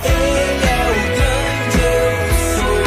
Ele é o grande eu sou.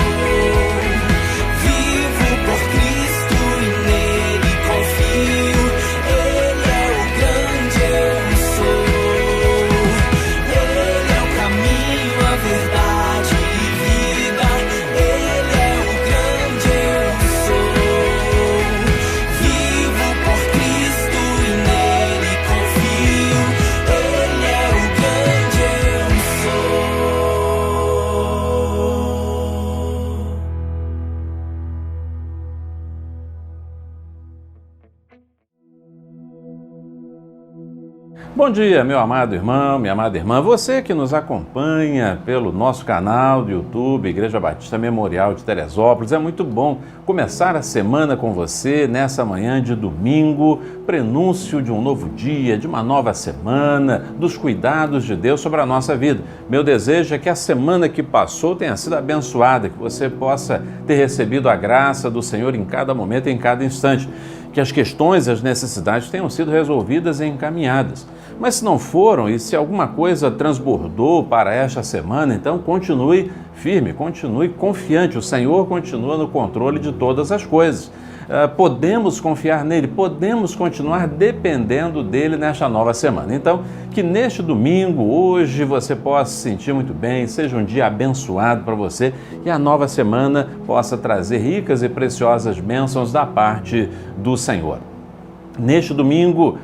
Bom dia, meu amado irmão, minha amada irmã, você que nos acompanha pelo nosso canal do YouTube, Igreja Batista Memorial de Teresópolis. É muito bom começar a semana com você nessa manhã de domingo, prenúncio de um novo dia, de uma nova semana, dos cuidados de Deus sobre a nossa vida. Meu desejo é que a semana que passou tenha sido abençoada, que você possa ter recebido a graça do Senhor em cada momento, em cada instante, que as questões e as necessidades tenham sido resolvidas e encaminhadas. Mas se não foram e se alguma coisa transbordou para esta semana, então continue firme, continue confiante. O Senhor continua no controle de todas as coisas. Podemos confiar nele, podemos continuar dependendo dele nesta nova semana. Então, que neste domingo, hoje, você possa se sentir muito bem, seja um dia abençoado para você e a nova semana possa trazer ricas e preciosas bênçãos da parte do Senhor. Neste domingo,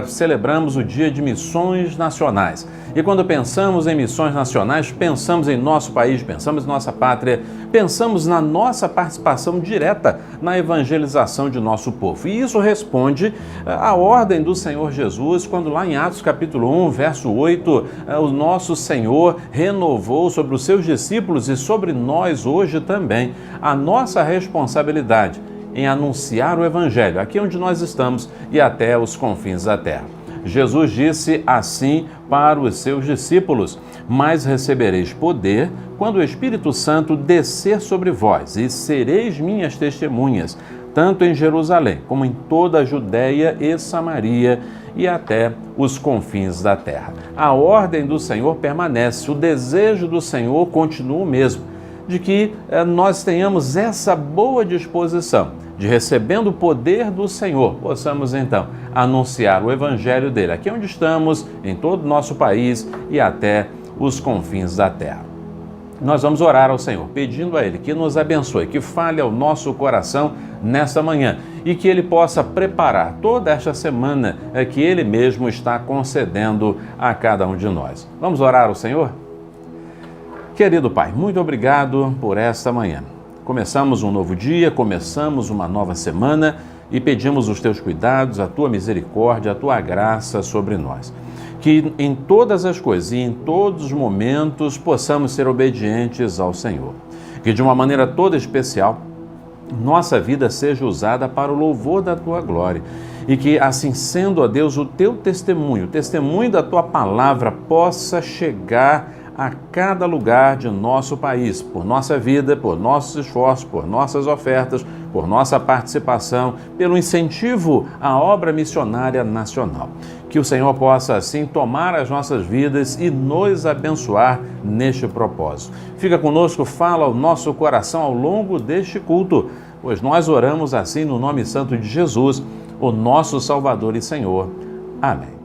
celebramos o Dia de Missões Nacionais. E quando pensamos em missões nacionais, pensamos em nosso país, pensamos em nossa pátria, pensamos na nossa participação direta na evangelização de nosso povo. E isso responde à ordem do Senhor Jesus, quando lá em Atos capítulo 1, verso 8, o nosso Senhor renovou sobre os seus discípulos e sobre nós hoje também a nossa responsabilidade em anunciar o Evangelho, aqui onde nós estamos e até os confins da terra. Jesus disse assim para os seus discípulos: mas recebereis poder quando o Espírito Santo descer sobre vós, e sereis minhas testemunhas, tanto em Jerusalém como em toda a Judéia e Samaria e até os confins da terra. A ordem do Senhor permanece, o desejo do Senhor continua o mesmo, de que nós tenhamos essa boa disposição de, recebendo o poder do Senhor, possamos então anunciar o Evangelho dele, aqui onde estamos, em todo o nosso país e até os confins da terra. Nós vamos orar ao Senhor, pedindo a Ele que nos abençoe, que fale ao nosso coração nesta manhã e que Ele possa preparar toda esta semana que Ele mesmo está concedendo a cada um de nós. Vamos orar ao Senhor? Querido Pai, muito obrigado por esta manhã. Começamos um novo dia, começamos uma nova semana e pedimos os Teus cuidados, a Tua misericórdia, a Tua graça sobre nós. Que em todas as coisas e em todos os momentos possamos ser obedientes ao Senhor. Que de uma maneira toda especial, nossa vida seja usada para o louvor da Tua glória. E que assim sendo, ó Deus, o Teu testemunho, o testemunho da Tua palavra possa chegar a cada lugar de nosso país, por nossa vida, por nossos esforços, por nossas ofertas, por nossa participação, pelo incentivo à obra missionária nacional. Que o Senhor possa, assim, tomar as nossas vidas e nos abençoar neste propósito. Fica conosco, fala ao nosso coração ao longo deste culto, pois nós oramos assim no nome santo de Jesus, o nosso Salvador e Senhor. Amém.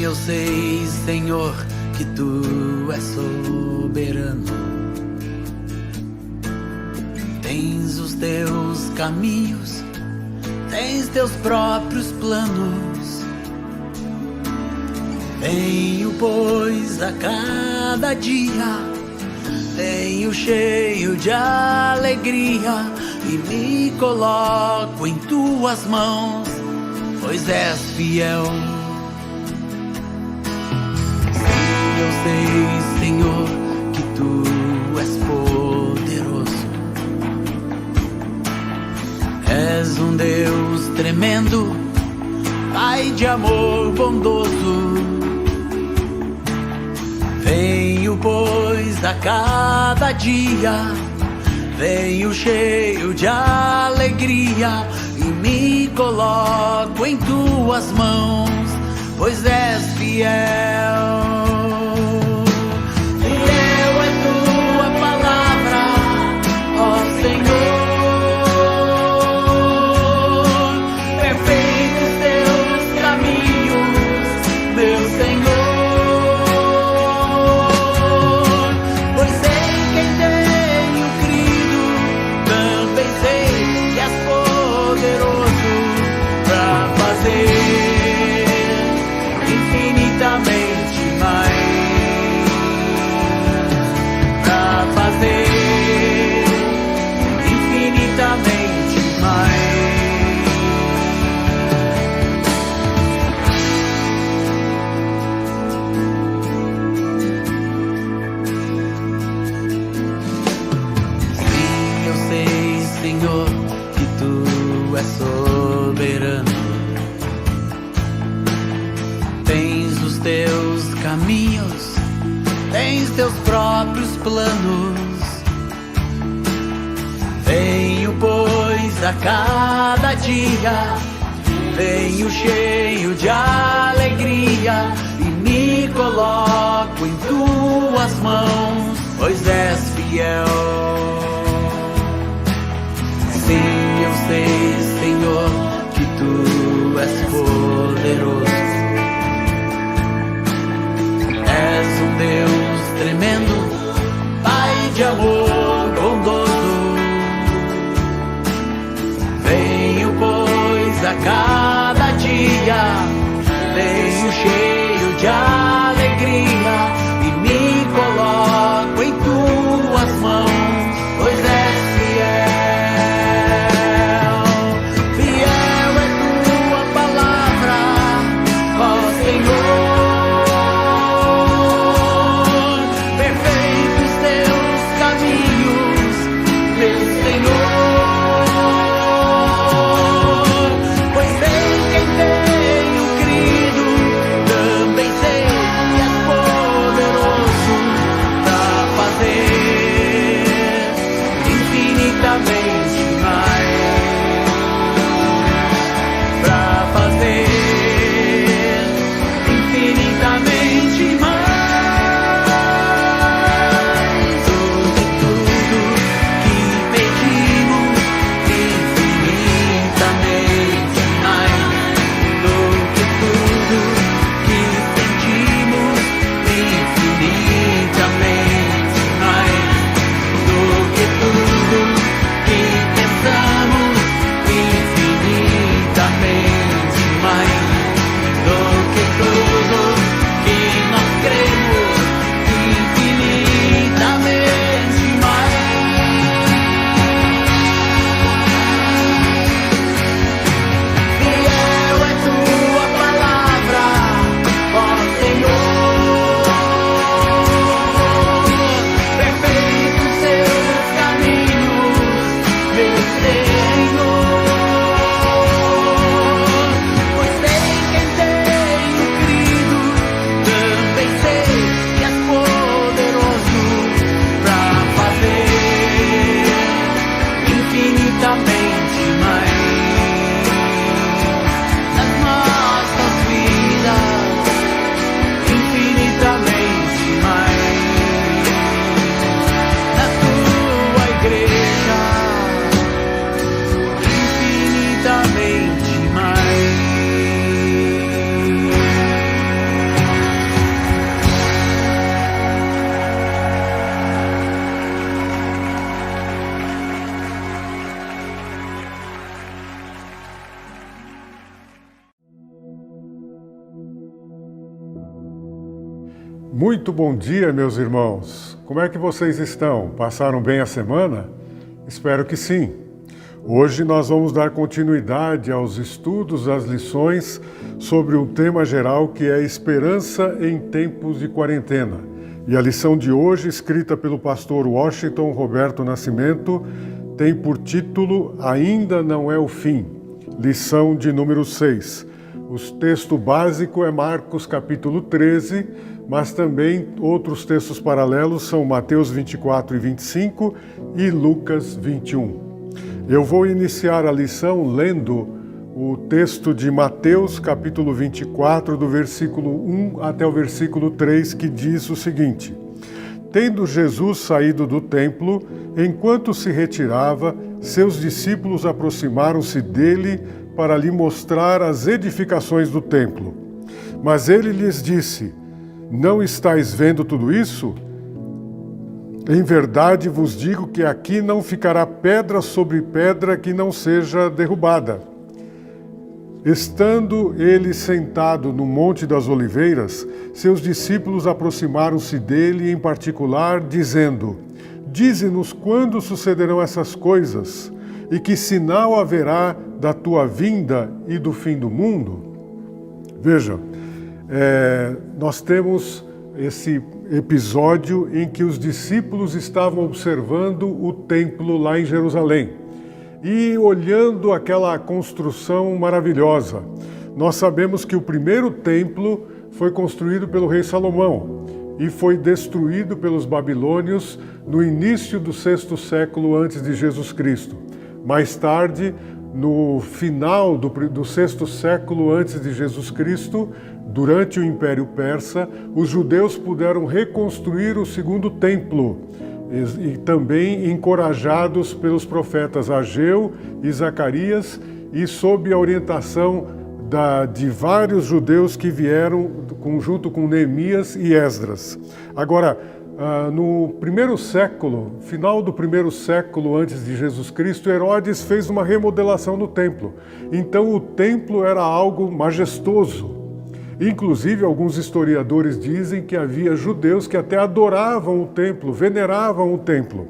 Eu sei, Senhor, que Tu és soberano. Tens os Teus caminhos, tens Teus próprios planos. Venho, pois, a cada dia, venho cheio de alegria e me coloco em Tuas mãos, pois és fiel. Eu sei, Senhor, que Tu és poderoso. És um Deus tremendo, Pai de amor bondoso. Venho, pois, a cada dia, venho cheio de alegria e me coloco em Tuas mãos, pois és fiel. Pois em quem tenho crido, também sei que és poderoso. Senhor, que tu és soberano. Tens os teus caminhos, tens teus próprios planos. Venho, pois, a cada dia, venho cheio de alegria e me coloco em tuas mãos, pois és fiel. Sim, eu sei, Senhor, que tu és poderoso. És um Deus tremendo, Pai de amor bondoso. Venho, pois, a cada dia, venho cheio de alegria e me coloco em tuas mãos, pois és fiel. Fiel é tua palavra, ó Senhor. Perfeitos teus caminhos, meu Senhor. Muito bom dia, meus irmãos! Como é que vocês estão? Passaram bem a semana? Espero que sim! Hoje nós vamos dar continuidade aos estudos das lições sobre um tema geral que é esperança em tempos de quarentena. E a lição de hoje, escrita pelo pastor Washington Roberto Nascimento, tem por título Ainda Não é o Fim, lição de número 6. O texto básico é Marcos capítulo 13, mas também outros textos paralelos são Mateus 24 e 25 e Lucas 21. Eu vou iniciar a lição lendo o texto de Mateus capítulo 24, do versículo 1 até o versículo 3, que diz o seguinte: Tendo Jesus saído do templo, enquanto se retirava, seus discípulos aproximaram-se dele para lhe mostrar as edificações do templo. Mas ele lhes disse: Não estáis vendo tudo isso? Em verdade vos digo que aqui não ficará pedra sobre pedra que não seja derrubada. Estando ele sentado no Monte das Oliveiras, seus discípulos aproximaram-se dele em particular, dizendo: Dize-nos quando sucederão essas coisas, e que sinal haverá da tua vinda e do fim do mundo? Veja, nós temos esse episódio em que os discípulos estavam observando o templo lá em Jerusalém. e olhando aquela construção maravilhosa. Nós sabemos que o primeiro templo foi construído pelo rei Salomão e foi destruído pelos babilônios no início do 6º século antes de Jesus Cristo. Mais tarde, no final do 6º século antes de Jesus Cristo, durante o Império Persa, os judeus puderam reconstruir o segundo templo, e também encorajados pelos profetas Ageu e Zacarias e sob a orientação de vários judeus que vieram junto com Neemias e Esdras. Agora, no primeiro século, final do primeiro século antes de Jesus Cristo, Herodes fez uma remodelação no templo. Então o templo era algo majestoso. Inclusive, alguns historiadores dizem que havia judeus que até adoravam o templo, veneravam o templo.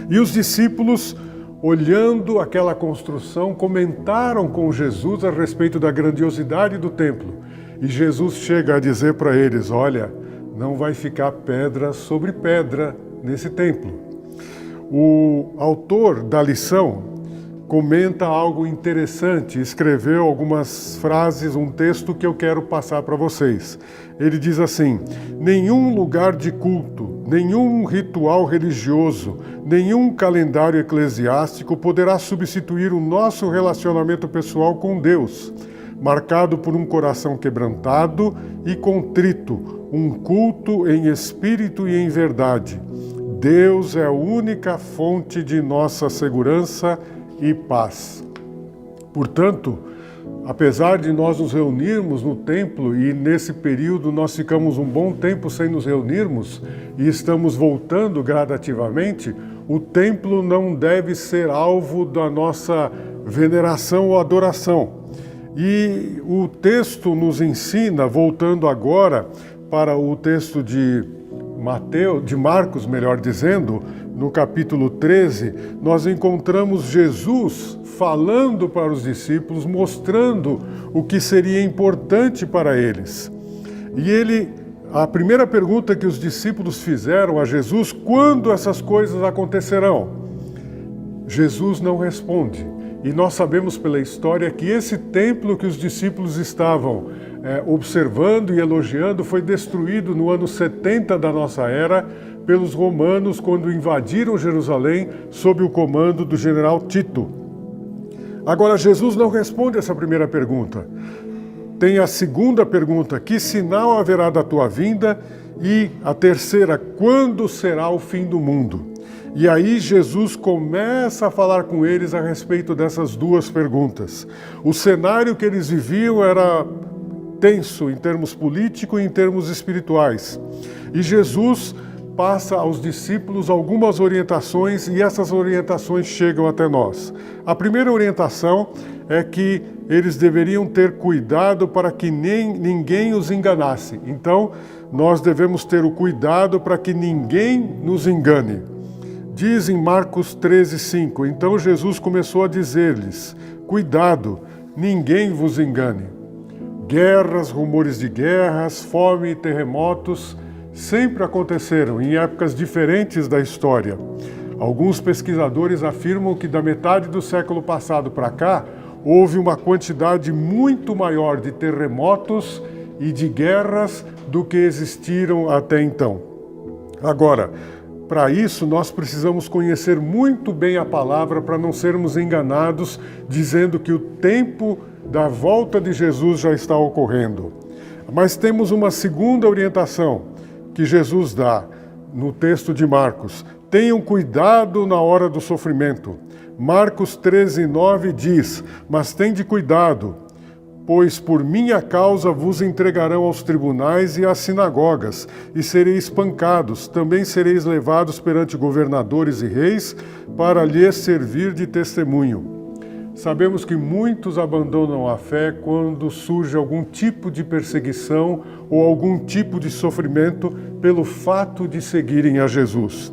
E os discípulos, olhando aquela construção, comentaram com Jesus a respeito da grandiosidade do templo. E Jesus chega a dizer para eles: olha, não vai ficar pedra sobre pedra nesse templo. O autor da lição comenta algo interessante, escreveu algumas frases, um texto que eu quero passar para vocês. Ele diz assim: nenhum lugar de culto, nenhum ritual religioso, nenhum calendário eclesiástico poderá substituir o nosso relacionamento pessoal com Deus, marcado por um coração quebrantado e contrito, um culto em espírito e em verdade. Deus é a única fonte de nossa segurança e paz. Portanto, apesar de nós nos reunirmos no templo, e nesse período nós ficamos um bom tempo sem nos reunirmos e estamos voltando gradativamente, o templo não deve ser alvo da nossa veneração ou adoração. E o texto nos ensina, voltando agora para o texto de Marcos, melhor dizendo, no capítulo 13, nós encontramos Jesus falando para os discípulos, mostrando o que seria importante para eles. E a primeira pergunta que os discípulos fizeram a Jesus: quando essas coisas acontecerão? Jesus não responde. E nós sabemos pela história que esse templo que os discípulos estavam observando e elogiando foi destruído no ano 70 da nossa era pelos romanos, quando invadiram Jerusalém sob o comando do general Tito. Agora, Jesus não responde essa primeira pergunta. Tem a segunda pergunta: que sinal haverá da tua vinda? E a terceira: quando será o fim do mundo? E aí Jesus começa a falar com eles a respeito dessas duas perguntas. O cenário que eles viviam era tenso em termos políticos e em termos espirituais. E Jesus passa aos discípulos algumas orientações, e essas orientações chegam até nós. A primeira orientação é que eles deveriam ter cuidado para que ninguém os enganasse. Então, nós devemos ter o cuidado para que ninguém nos engane. Diz em Marcos 13:5, então Jesus começou a dizer-lhes: cuidado, ninguém vos engane. Guerras, rumores de guerras, fome e terremotos sempre aconteceram em épocas diferentes da história. Alguns pesquisadores afirmam que da metade do século passado para cá, houve uma quantidade muito maior de terremotos e de guerras do que existiram até então. Agora, para isso, nós precisamos conhecer muito bem a palavra para não sermos enganados dizendo que o tempo da volta de Jesus já está ocorrendo. Mas temos uma segunda orientação que Jesus dá no texto de Marcos: tenham cuidado na hora do sofrimento. Marcos 13:9 diz: mas tende cuidado, pois por minha causa vos entregarão aos tribunais e às sinagogas, e sereis espancados, também sereis levados perante governadores e reis, para lhes servir de testemunho. Sabemos que muitos abandonam a fé quando surge algum tipo de perseguição ou algum tipo de sofrimento pelo fato de seguirem a Jesus.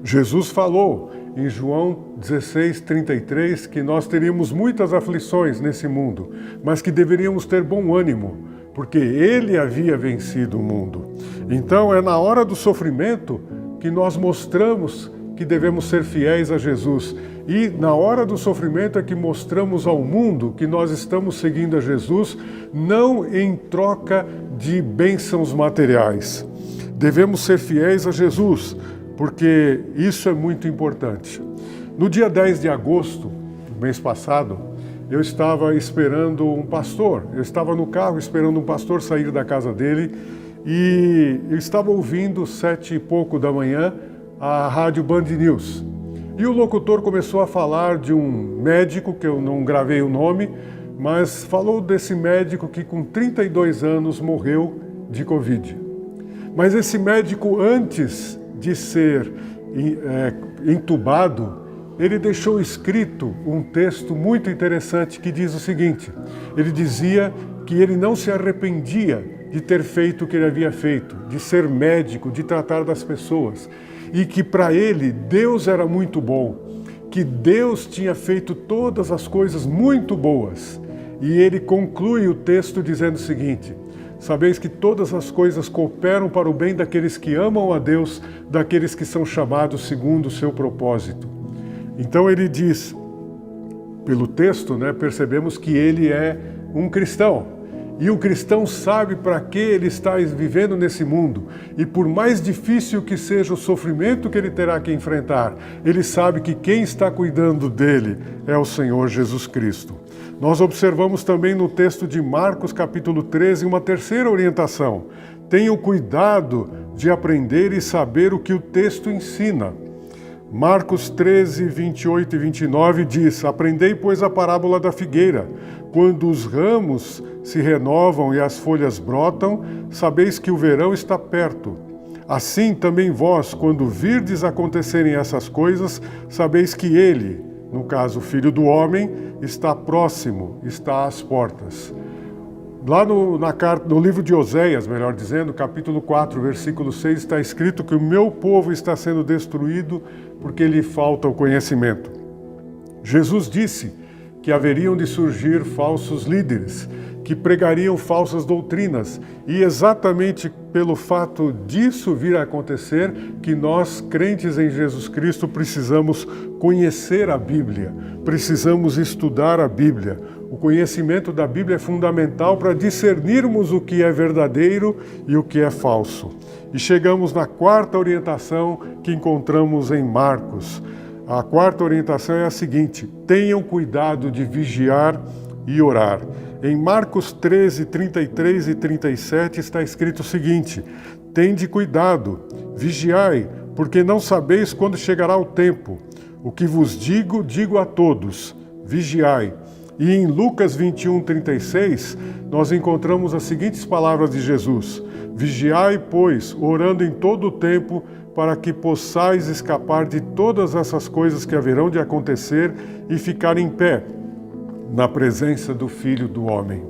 Jesus falou em João 16:33 que nós teríamos muitas aflições nesse mundo, mas que deveríamos ter bom ânimo, porque Ele havia vencido o mundo. Então é na hora do sofrimento que nós mostramos que devemos ser fiéis a Jesus E na hora do sofrimento é que mostramos ao mundo que nós estamos seguindo a Jesus, não em troca de bênçãos materiais. Devemos ser fiéis a Jesus, porque isso é muito importante. No dia 10 de agosto, do mês passado, eu estava esperando um pastor. Eu estava no carro esperando um pastor sair da casa dele e eu estava ouvindo 7 e pouco da manhã a rádio Band News. E o locutor começou a falar de um médico, que eu não gravei o nome, mas falou desse médico que com 32 anos morreu de Covid. Mas esse médico, antes de ser entubado, ele deixou escrito um texto muito interessante que diz o seguinte: ele dizia que ele não se arrependia de ter feito o que ele havia feito, de ser médico, de tratar das pessoas, e que para ele Deus era muito bom, que Deus tinha feito todas as coisas muito boas. E ele conclui o texto dizendo o seguinte: sabeis que todas as coisas cooperam para o bem daqueles que amam a Deus, daqueles que são chamados segundo o seu propósito. Então ele diz, pelo texto, percebemos que ele é um cristão. E o cristão sabe para que ele está vivendo nesse mundo. E por mais difícil que seja o sofrimento que ele terá que enfrentar, ele sabe que quem está cuidando dele é o Senhor Jesus Cristo. Nós observamos também no texto de Marcos, capítulo 13, uma terceira orientação. Tenham cuidado de aprender e saber o que o texto ensina. Marcos 13, 28 e 29 diz: aprendei, pois, a parábola da figueira. Quando os ramos se renovam e as folhas brotam, sabeis que o verão está perto. Assim também vós, quando virdes acontecerem essas coisas, sabeis que ele, no caso o Filho do Homem, está próximo, está às portas. Lá no livro de Oséias, melhor dizendo, capítulo 4, versículo 6, está escrito que o meu povo está sendo destruído porque lhe falta o conhecimento. Jesus disse que haveriam de surgir falsos líderes, que pregariam falsas doutrinas, e exatamente pelo fato disso vir a acontecer, que nós, crentes em Jesus Cristo, precisamos conhecer a Bíblia, precisamos estudar a Bíblia. O conhecimento da Bíblia é fundamental para discernirmos o que é verdadeiro e o que é falso. E chegamos na quarta orientação que encontramos em Marcos. A quarta orientação é a seguinte: tenham cuidado de vigiar e orar. Em Marcos 13, 33 e 37 está escrito o seguinte: tende cuidado, vigiai, porque não sabeis quando chegará o tempo. O que vos digo, digo a todos, vigiai. E em Lucas 21, 36, nós encontramos as seguintes palavras de Jesus: vigiai, pois, orando em todo o tempo, para que possais escapar de todas essas coisas que haverão de acontecer e ficar em pé na presença do Filho do Homem.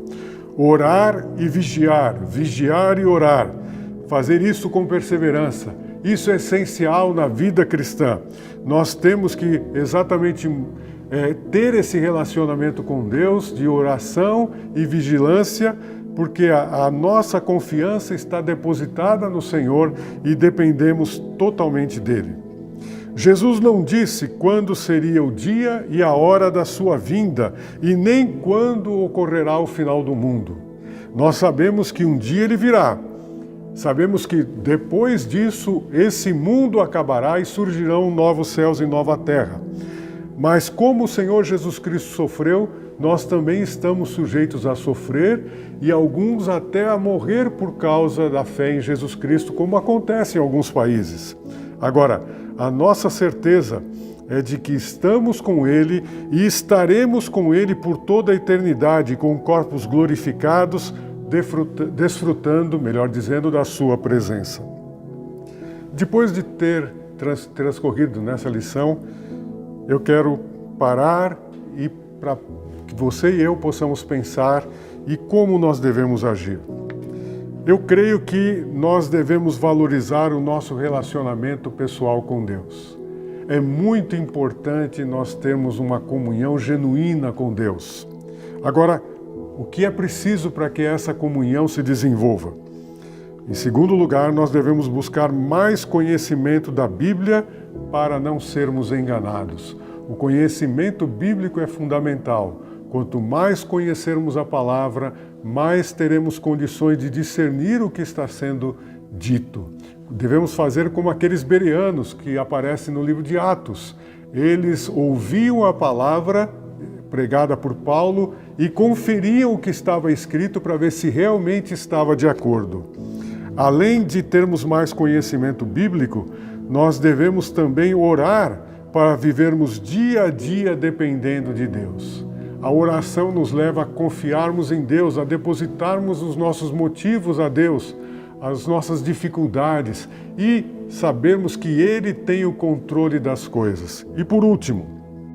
Orar e vigiar e orar. Fazer isso com perseverança. Isso é essencial na vida cristã. Nós temos que exatamente ter esse relacionamento com Deus de oração e vigilância, porque a nossa confiança está depositada no Senhor e dependemos totalmente dele. Jesus não disse quando seria o dia e a hora da sua vinda, e nem quando ocorrerá o final do mundo. Nós sabemos que um dia ele virá. Sabemos que depois disso esse mundo acabará e surgirão novos céus e nova terra. Mas como o Senhor Jesus Cristo sofreu, nós também estamos sujeitos a sofrer e alguns até a morrer por causa da fé em Jesus Cristo, como acontece em alguns países. Agora, a nossa certeza é de que estamos com Ele e estaremos com Ele por toda a eternidade, com corpos glorificados, desfrutando, melhor dizendo, da sua presença. Depois de ter transcorrido nessa lição, eu quero parar e para que você e eu possamos pensar e como nós devemos agir. Eu creio que nós devemos valorizar o nosso relacionamento pessoal com Deus. É muito importante nós termos uma comunhão genuína com Deus. Agora, o que é preciso para que essa comunhão se desenvolva? Em segundo lugar, nós devemos buscar mais conhecimento da Bíblia para não sermos enganados. O conhecimento bíblico é fundamental. Quanto mais conhecermos a palavra, mais teremos condições de discernir o que está sendo dito. Devemos fazer como aqueles bereanos que aparecem no livro de Atos. Eles ouviam a palavra pregada por Paulo e conferiam o que estava escrito para ver se realmente estava de acordo. Além de termos mais conhecimento bíblico, nós devemos também orar para vivermos dia a dia dependendo de Deus. A oração nos leva a confiarmos em Deus, a depositarmos os nossos motivos a Deus, as nossas dificuldades e sabermos que Ele tem o controle das coisas. E por último,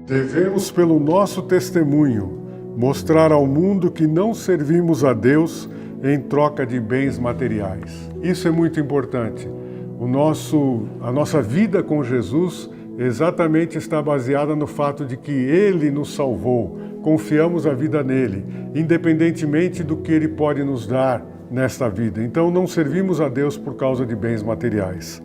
devemos, pelo nosso testemunho, mostrar ao mundo que não servimos a Deus em troca de bens materiais. Isso é muito importante. A nossa vida com Jesus exatamente está baseada no fato de que Ele nos salvou. Confiamos a vida nele, independentemente do que Ele pode nos dar nesta vida. Então não servimos a Deus por causa de bens materiais.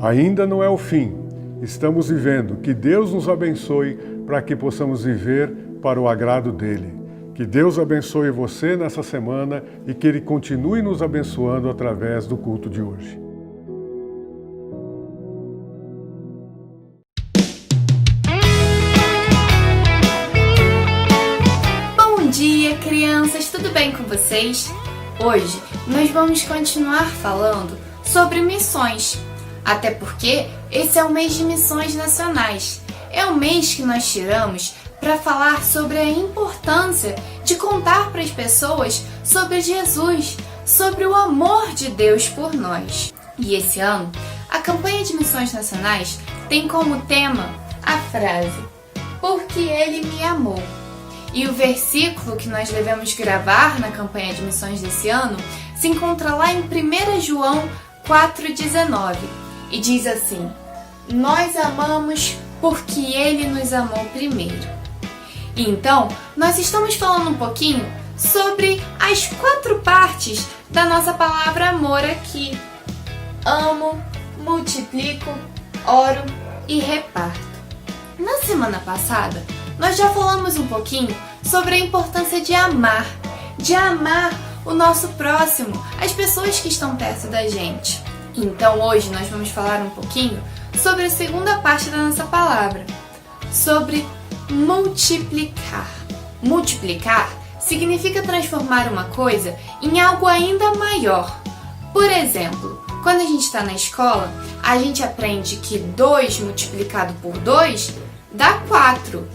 Ainda não é o fim. Estamos vivendo. Que Deus nos abençoe para que possamos viver para o agrado dEle. Que Deus abençoe você nessa semana e que Ele continue nos abençoando através do culto de hoje. Bom dia, crianças! Tudo bem com vocês? Hoje nós vamos continuar falando sobre missões. Até porque esse é o mês de missões nacionais. É o mês que nós tiramos para falar sobre a importância de contar para as pessoas sobre Jesus, sobre o amor de Deus por nós. E esse ano, a campanha de missões nacionais tem como tema a frase "Porque Ele me amou". E o versículo que nós devemos gravar na campanha de missões desse ano se encontra lá em 1 João 4,19 e diz assim: "Nós amamos porque Ele nos amou primeiro". E então, nós estamos falando um pouquinho sobre as 4 partes da nossa palavra amor aqui. Amo, multiplico, oro e reparto. Na semana passada, nós já falamos um pouquinho sobre a importância de amar o nosso próximo, as pessoas que estão perto da gente. Então hoje nós vamos falar um pouquinho sobre a segunda parte da nossa palavra, sobre multiplicar. Multiplicar significa transformar uma coisa em algo ainda maior. Por exemplo, quando a gente está na escola, a gente aprende que 2 multiplicado por 2 dá 4.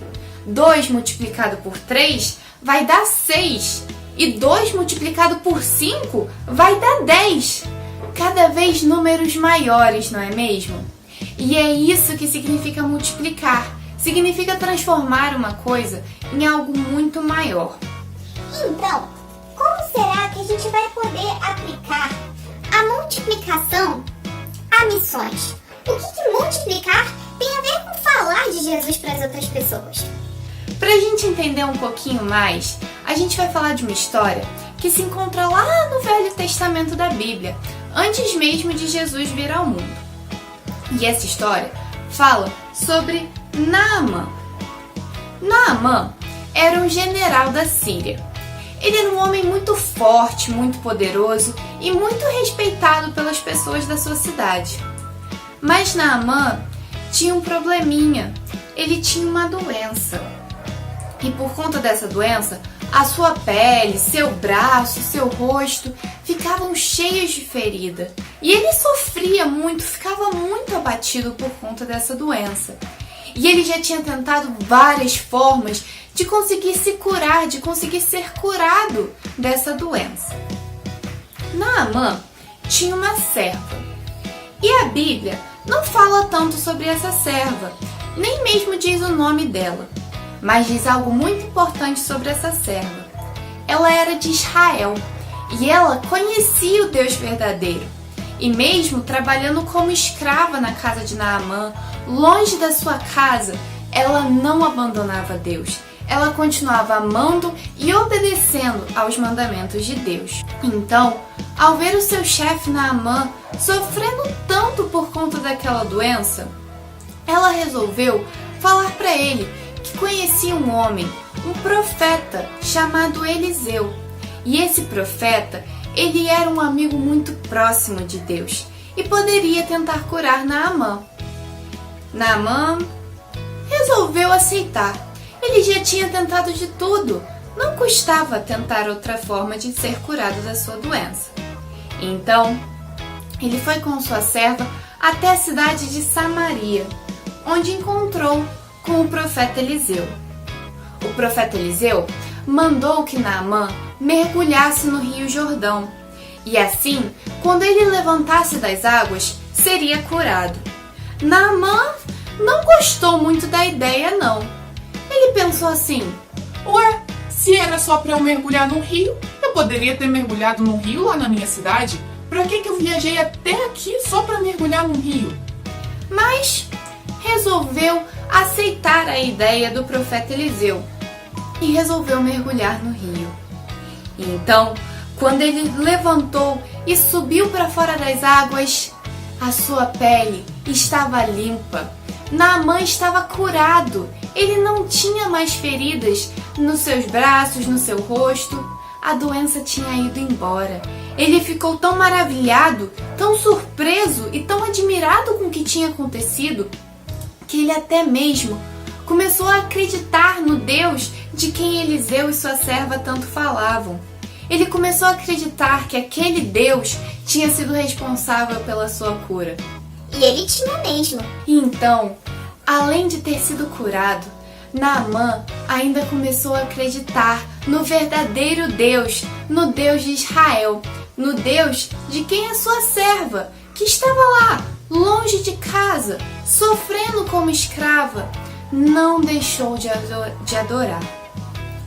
2 multiplicado por 3 vai dar 6. E 2 multiplicado por 5 vai dar 10. Cada vez números maiores, não é mesmo? E é isso que significa multiplicar. Significa transformar uma coisa em algo muito maior. Então, como será que a gente vai poder aplicar a multiplicação a missões? O que multiplicar tem a ver com falar de Jesus para as outras pessoas? Para a gente entender um pouquinho mais, a gente vai falar de uma história que se encontra lá no Velho Testamento da Bíblia, antes mesmo de Jesus vir ao mundo. E essa história fala sobre Naamã. Naamã era um general da Síria. Ele era um homem muito forte, muito poderoso e muito respeitado pelas pessoas da sua cidade. Mas Naamã tinha um probleminha. Ele tinha uma doença. E por conta dessa doença, a sua pele, seu braço, seu rosto ficavam cheios de ferida. E ele sofria muito, ficava muito abatido por conta dessa doença. E ele já tinha tentado várias formas de conseguir se curar, de conseguir ser curado dessa doença. Naamã tinha uma serva. E a Bíblia não fala tanto sobre essa serva, nem mesmo diz o nome dela. Mas diz algo muito importante sobre essa serva. Ela era de Israel e ela conhecia o Deus verdadeiro. E mesmo trabalhando como escrava na casa de Naamã, longe da sua casa, ela não abandonava Deus. Ela continuava amando e obedecendo aos mandamentos de Deus. Então, ao ver o seu chefe Naamã sofrendo tanto por conta daquela doença, ela resolveu falar para ele que conhecia um homem, um profeta chamado Eliseu. E esse profeta, ele era um amigo muito próximo de Deus e poderia tentar curar Naamã. Naamã resolveu aceitar. Ele já tinha tentado de tudo. Não custava tentar outra forma de ser curado da sua doença. Então, ele foi com sua serva até a cidade de Samaria, onde encontrou com o profeta Eliseu. O profeta Eliseu mandou que Naamã mergulhasse no Rio Jordão, e assim, quando ele levantasse das águas, seria curado. Naamã não gostou muito da ideia, não. Ele pensou assim: Ué, se era só para eu mergulhar no rio, eu poderia ter mergulhado no rio lá na minha cidade. Pra que eu viajei até aqui só para mergulhar no rio? Mas resolveu aceitar a ideia do profeta Eliseu e resolveu mergulhar no rio. Então, quando ele levantou e subiu para fora das águas, a sua pele estava limpa. Naamã estava curado. Ele não tinha mais feridas nos seus braços, no seu rosto. A doença tinha ido embora. Ele ficou tão maravilhado, tão surpreso e tão admirado com o que tinha acontecido, que ele até mesmo começou a acreditar no Deus de quem Eliseu e sua serva tanto falavam. Ele começou a acreditar que aquele Deus tinha sido responsável pela sua cura. E ele tinha mesmo. E então, além de ter sido curado, Naamã ainda começou a acreditar no verdadeiro Deus, no Deus de Israel, no Deus de quem é sua serva, que estava lá, longe de casa, sofrendo como escrava, não deixou de adorar.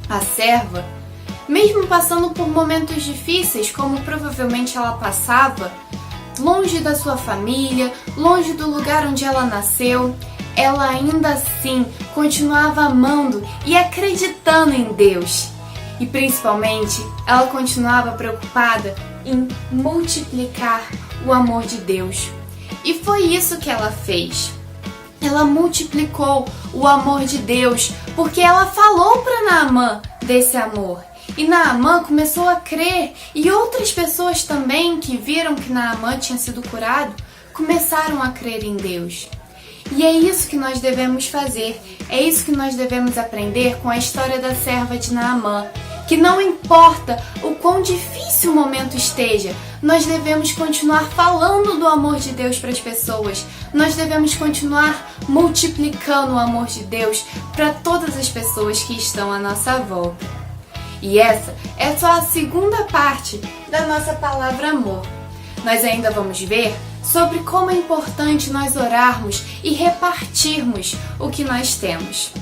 A serva, mesmo passando por momentos difíceis, como provavelmente ela passava, longe da sua família, longe do lugar onde ela nasceu, ela ainda assim continuava amando e acreditando em Deus. E principalmente, ela continuava preocupada em multiplicar o amor de Deus. E foi isso que ela fez. Ela multiplicou o amor de Deus, porque ela falou para Naamã desse amor. E Naamã começou a crer, e outras pessoas também que viram que Naamã tinha sido curado, começaram a crer em Deus. E é isso que nós devemos fazer, é isso que nós devemos aprender com a história da serva de Naamã, que não importa o quão difícil o momento esteja, nós devemos continuar falando do amor de Deus para as pessoas, nós devemos continuar multiplicando o amor de Deus para todas as pessoas que estão à nossa volta. E essa é só a segunda parte da nossa palavra amor. Nós ainda vamos ver sobre como é importante nós orarmos e repartirmos o que nós temos.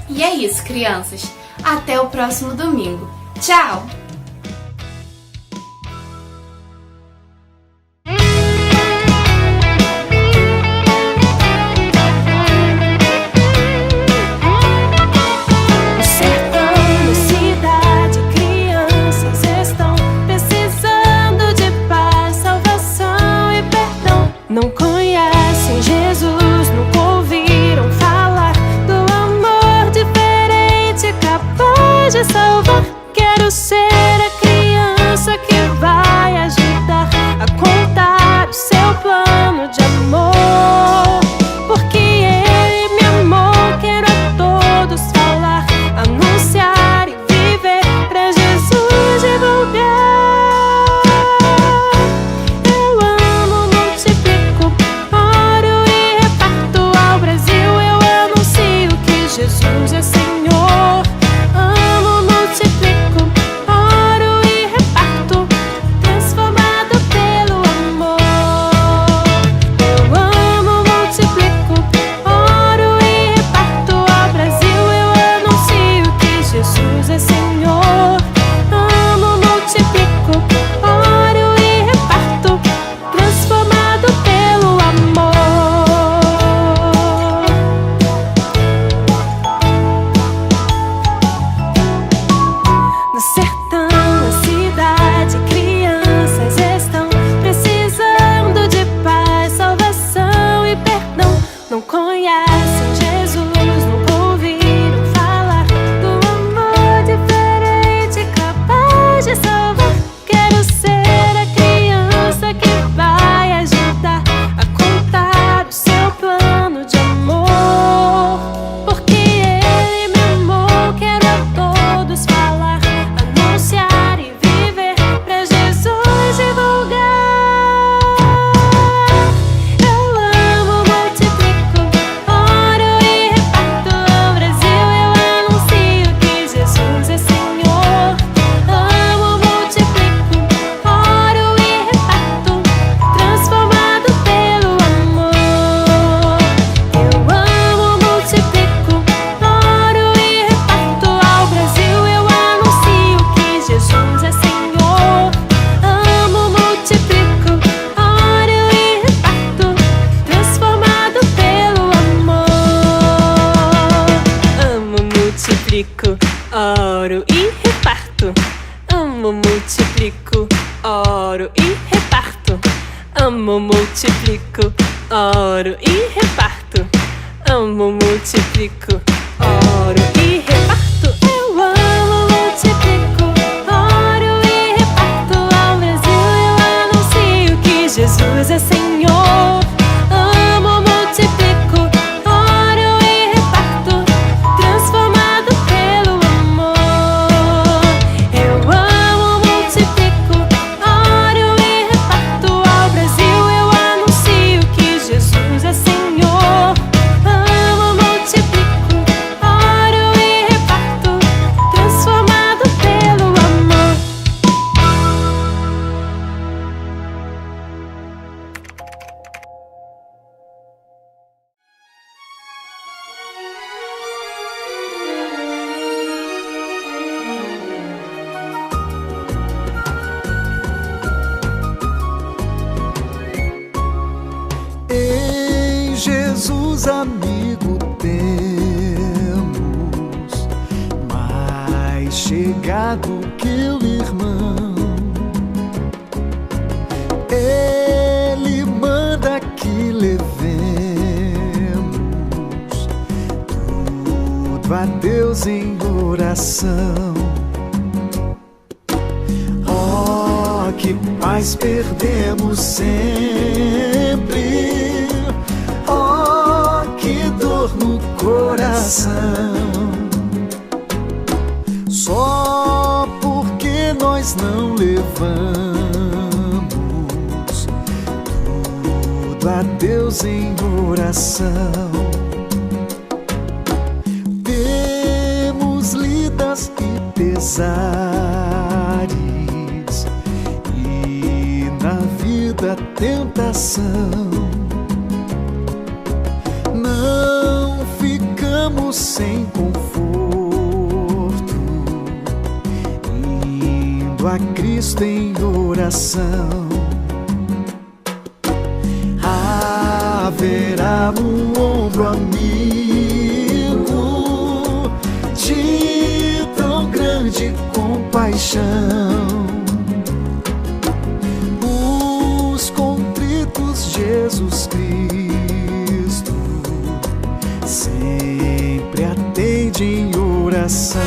E é isso, crianças. Até o próximo domingo. Tchau! Não conhecem Jesus, nunca ouviram falar do amor diferente, capaz de salvar. Quero ser a criança que vai ajudar a contar o seu plano de amor, porque Ele me amou. Quero a todos falar, anunciar e viver pra Jesus divulgar. Jesus é Senhor, amo, multiplico, multiplico, oro e reparto. Amo, multiplico, oro e reparto. Amo, multiplico, oro e reparto. Amo, multiplico, oro e reparto. Eu amo, multiplico, oro e reparto. Ao Brasil eu anuncio que Jesus é Senhor. Amo, multiplico, oro e reparto, transformado pelo amor. Eu amo, multiplico, oro e reparto. Ao Brasil eu anuncio que Jesus é Senhor. Amo, multiplico, oro e reparto, transformado pelo amor. Em Jesus, amigo, temos mais chegado que o irmão. Ele manda que levemos tudo a Deus em oração. Oh, que paz perdemos sempre. Oh, que dor no coração. Só porque nós não levamos tudo a Deus em oração. Temos lidas e pesares e na vida tentação. Não ficamos sem conforto, indo a Cristo em oração. Haverá um ombro amigo de tão grande compaixão. Os contritos Jesus Cristo sempre atende em oração.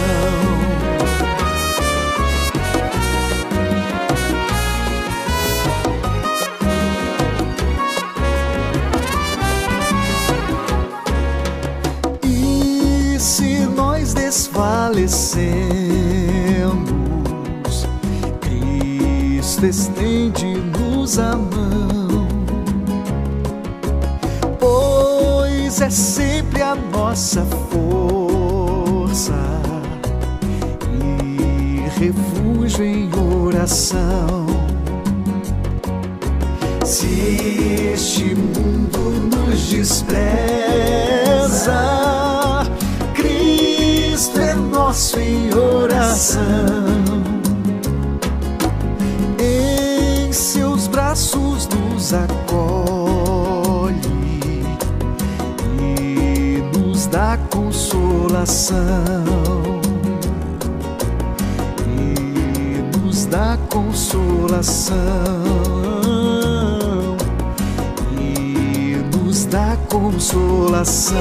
E se nós desfalecemos, Cristo estende-nos a mão, pois é sempre a nossa força e refúgio em oração. Se este mundo nos despreza, Cristo é nosso em oração. Em seus braços nos acolhe e nos dá consolação. E nos dá consolação. E nos dá consolação.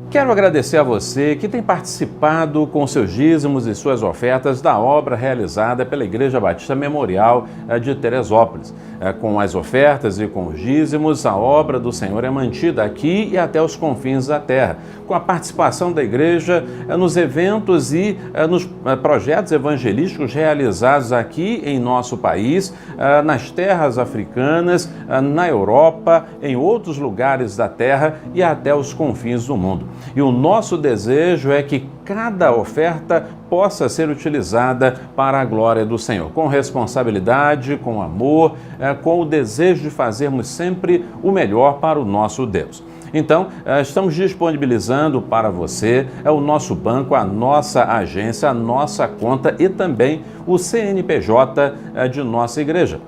Quero agradecer a você que tem participado com seus dízimos e suas ofertas da obra realizada pela Igreja Batista Memorial de Teresópolis. Com as ofertas e com os dízimos, a obra do Senhor é mantida aqui e até os confins da terra, com a participação da Igreja nos eventos e nos projetos evangelísticos realizados aqui em nosso país, nas terras africanas, na Europa, em outros lugares da terra e até os confins do mundo. E o nosso desejo é que cada oferta possa ser utilizada para a glória do Senhor, com responsabilidade, com amor, com o desejo de fazermos sempre o melhor para o nosso Deus. Então, estamos disponibilizando para você o nosso banco, a nossa agência, a nossa conta e também o CNPJ de nossa igreja,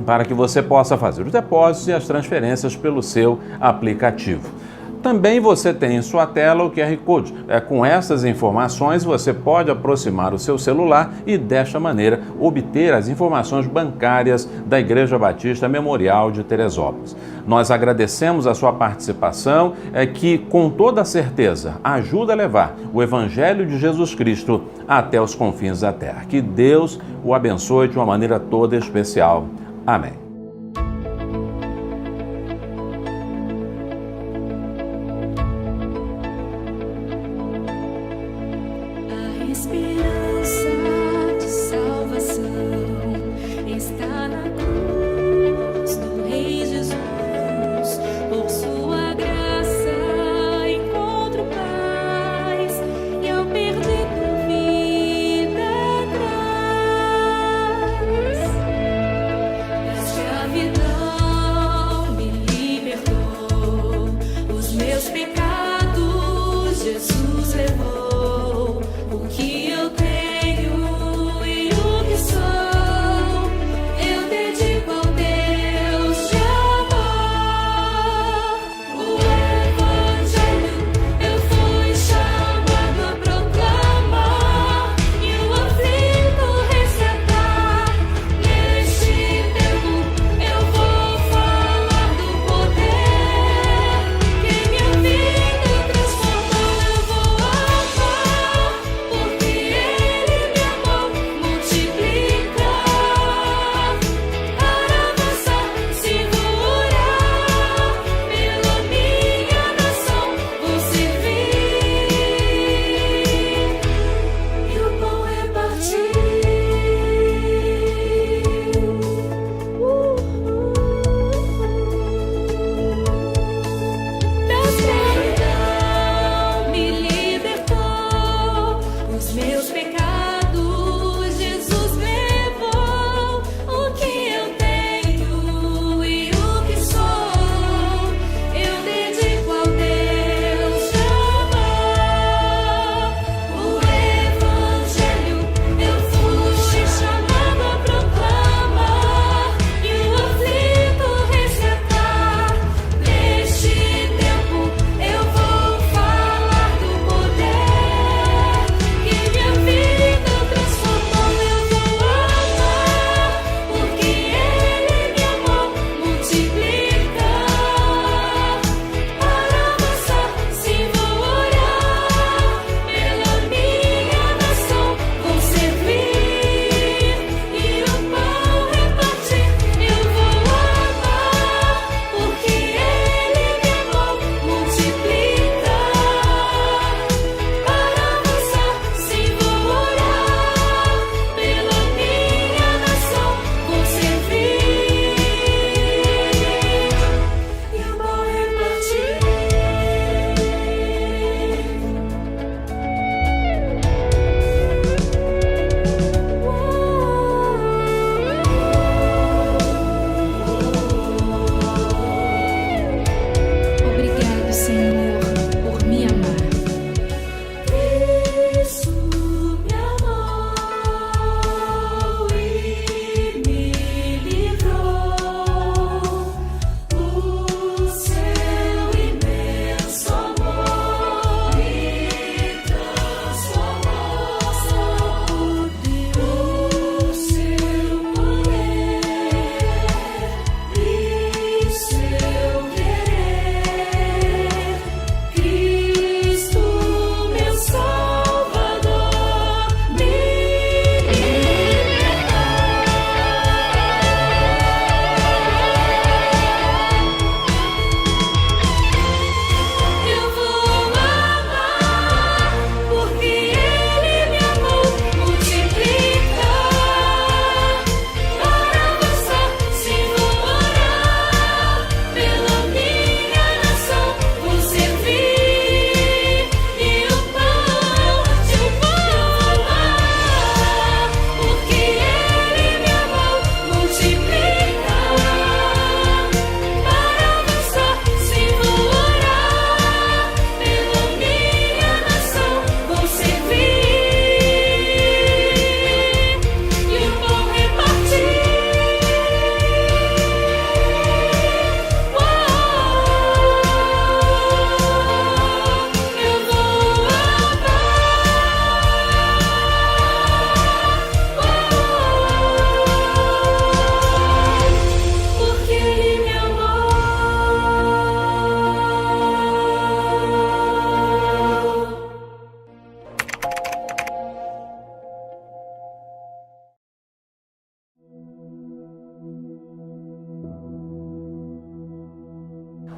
para que você possa fazer os depósitos e as transferências pelo seu aplicativo. Também você tem em sua tela o QR Code. Com essas informações você pode aproximar o seu celular e desta maneira obter as informações bancárias da Igreja Batista Memorial de Teresópolis. Nós agradecemos a sua participação, que com toda certeza ajuda a levar o Evangelho de Jesus Cristo até os confins da terra. Que Deus o abençoe de uma maneira toda especial. Amém. Esperança de salvação está na cruz do Rei Jesus. Por sua graça encontro paz e ao perdido vida traz.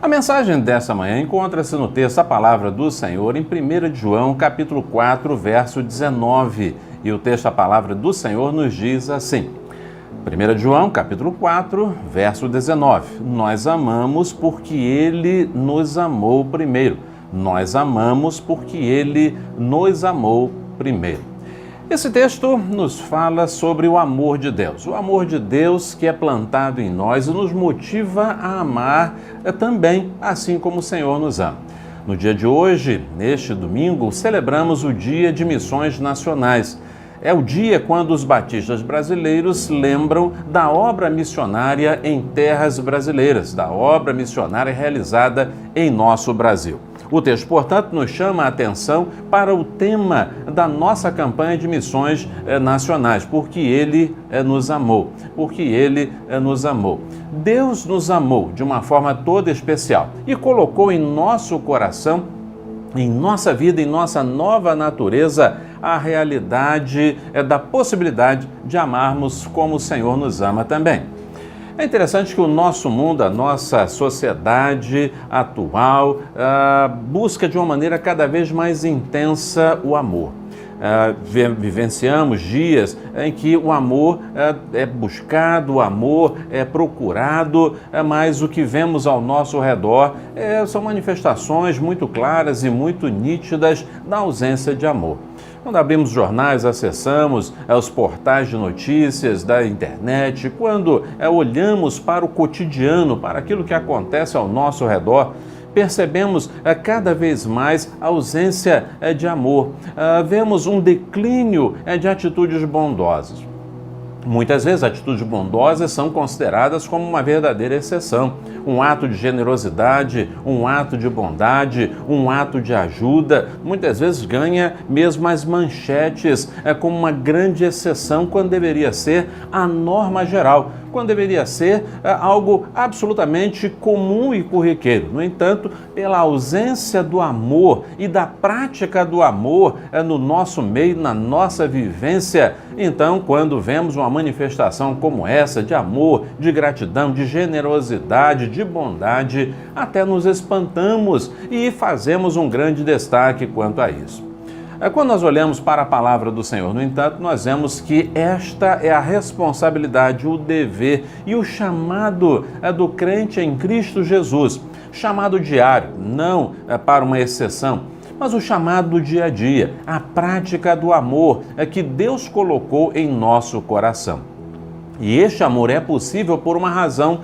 A mensagem dessa manhã encontra-se no texto A Palavra do Senhor em 1 João, capítulo 4, verso 19. E o texto A Palavra do Senhor nos diz assim: 1 João, capítulo 4, verso 19. Nós amamos porque Ele nos amou primeiro. Nós amamos porque Ele nos amou primeiro. Esse texto nos fala sobre o amor de Deus. O amor de Deus que é plantado em nós e nos motiva a amar também, assim como o Senhor nos ama. No dia de hoje, neste domingo, celebramos o Dia de Missões Nacionais. É o dia quando os batistas brasileiros lembram da obra missionária em terras brasileiras, da obra missionária realizada em nosso Brasil. O texto, portanto, nos chama a atenção para o tema da nossa campanha de missões nacionais, porque Ele nos amou, porque Ele nos amou. Deus nos amou de uma forma toda especial e colocou em nosso coração, em nossa vida, em nossa nova natureza, a realidade da possibilidade de amarmos como o Senhor nos ama também. É interessante que o nosso mundo, a nossa sociedade atual, busca de uma maneira cada vez mais intensa o amor. Vivenciamos dias em que o amor é buscado, o amor é procurado, mas o que vemos ao nosso redor são manifestações muito claras e muito nítidas da ausência de amor. Quando abrimos jornais, acessamos os portais de notícias da internet, quando olhamos para o cotidiano, para aquilo que acontece ao nosso redor, percebemos cada vez mais a ausência de amor. Vemos um declínio de atitudes bondosas. Muitas vezes, atitudes bondosas são consideradas como uma verdadeira exceção. Um ato de generosidade, um ato de bondade, um ato de ajuda, muitas vezes ganha mesmo as manchetes como uma grande exceção, quando deveria ser a norma geral, quando deveria ser algo absolutamente comum e corriqueiro. No entanto, pela ausência do amor e da prática do amor no nosso meio, na nossa vivência, então, quando vemos uma manifestação como essa de amor, de gratidão, de generosidade, de bondade, até nos espantamos e fazemos um grande destaque quanto a isso. Quando nós olhamos para a palavra do Senhor, no entanto, nós vemos que esta é a responsabilidade, o dever e o chamado do crente em Cristo Jesus. Chamado diário, não para uma exceção, mas o chamado do dia a dia, a prática do amor que Deus colocou em nosso coração. E este amor é possível por uma razão